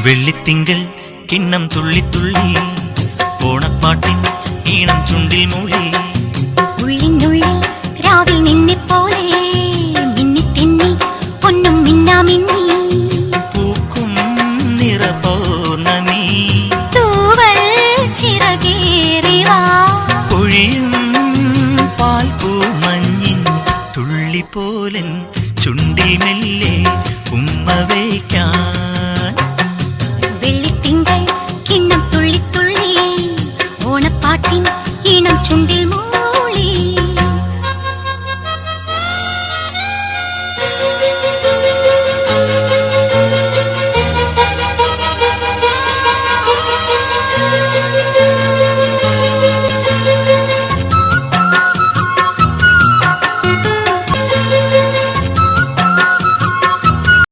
വെള്ളിത്തിങ്കൾ കിണ്ണം തുള്ളി തുള്ളി ഓണപ്പാട്ടിൻ ഈണം ചുണ്ടിൽ മൂളി ഉള്ളിനുള്ളിൽ രാവിൽ നിന്നെ പോലെ മിന്നി തെന്നി പൊന്നും മിന്നാമിന്നി